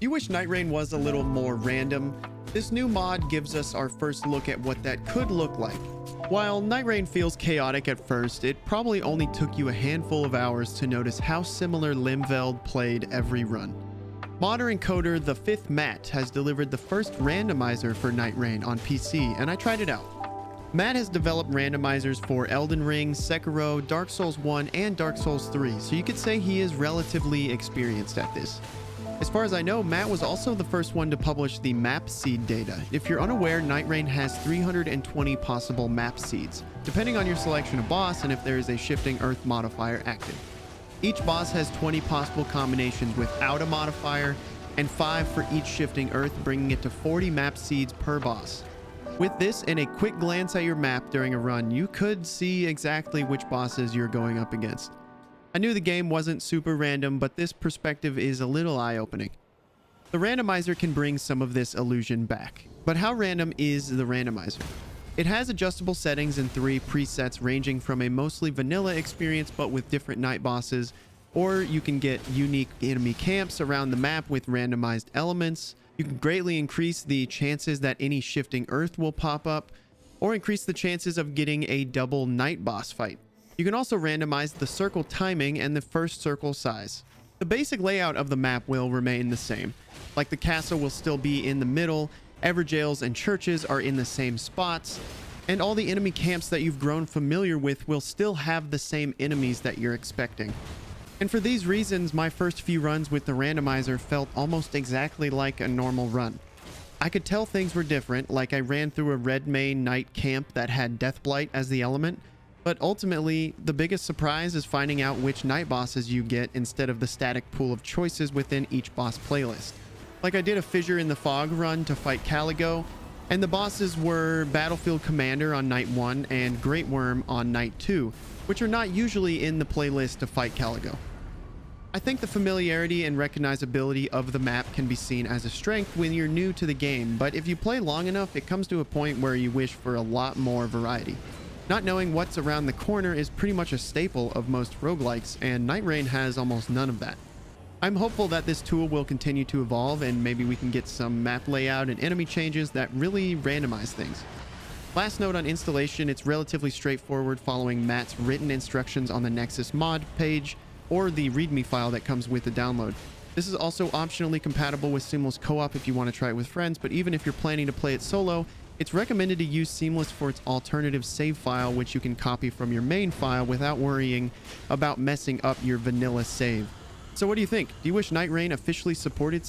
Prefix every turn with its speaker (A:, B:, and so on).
A: You wish Nightreign was a little more random? This new mod gives us our first look at what that could look like. While Nightreign feels chaotic at first, it probably only took you a handful of hours to notice how similar Limveld played every run. Modder and coder thefifthmatt has delivered the first randomizer for Nightreign on PC, and I tried it out. Matt has developed randomizers for Elden Ring, Sekiro, Dark Souls 1, and Dark Souls 3, so you could say he is relatively experienced at this. As far as I know, Matt was also the first one to publish the map seed data. If you're unaware, Nightreign has 320 possible map seeds, depending on your selection of boss and if there is a shifting earth modifier active. Each boss has 20 possible combinations without a modifier, and 5 for each shifting earth, bringing it to 40 map seeds per boss. With this and a quick glance at your map during a run, you could see exactly which bosses you're going up against. I knew the game wasn't super random, but this perspective is a little eye-opening. The randomizer can bring some of this illusion back. But how random is the randomizer? It has adjustable settings and 3 presets ranging from a mostly vanilla experience but with different night bosses, or you can get unique enemy camps around the map with randomized elements. You can greatly increase the chances that any shifting earth will pop up, or increase the chances of getting a double night boss fight. You can also randomize the circle timing and the first circle size. The basic layout of the map will remain the same. Like the castle will still be in the middle, Everjails and churches are in the same spots, and all the enemy camps that you've grown familiar with will still have the same enemies that you're expecting. And for these reasons, my first few runs with the randomizer felt almost exactly like a normal run. I could tell things were different, like I ran through a red main night camp that had Deathblight as the element, but ultimately, the biggest surprise is finding out which night bosses you get instead of the static pool of choices within each boss playlist. Like I did a Fissure in the Fog run to fight Caligo, and the bosses were Battlefield Commander on night 1 and Great Worm on night 2, which are not usually in the playlist to fight Caligo. I think the familiarity and recognizability of the map can be seen as a strength when you're new to the game, but if you play long enough, it comes to a point where you wish for a lot more variety. Not knowing what's around the corner is pretty much a staple of most roguelikes, and Nightreign has almost none of that. I'm hopeful that this tool will continue to evolve, and maybe we can get some map layout and enemy changes that really randomize things. Last note on installation, it's relatively straightforward following Matt's written instructions on the Nexus mod page, or the README file that comes with the download. This is also optionally compatible with Seamless Co-op if you want to try it with friends, but even if you're planning to play it solo, it's recommended to use Seamless for its alternative save file, which you can copy from your main file without worrying about messing up your vanilla save. So what do you think? Do you wish Nightreign officially supported something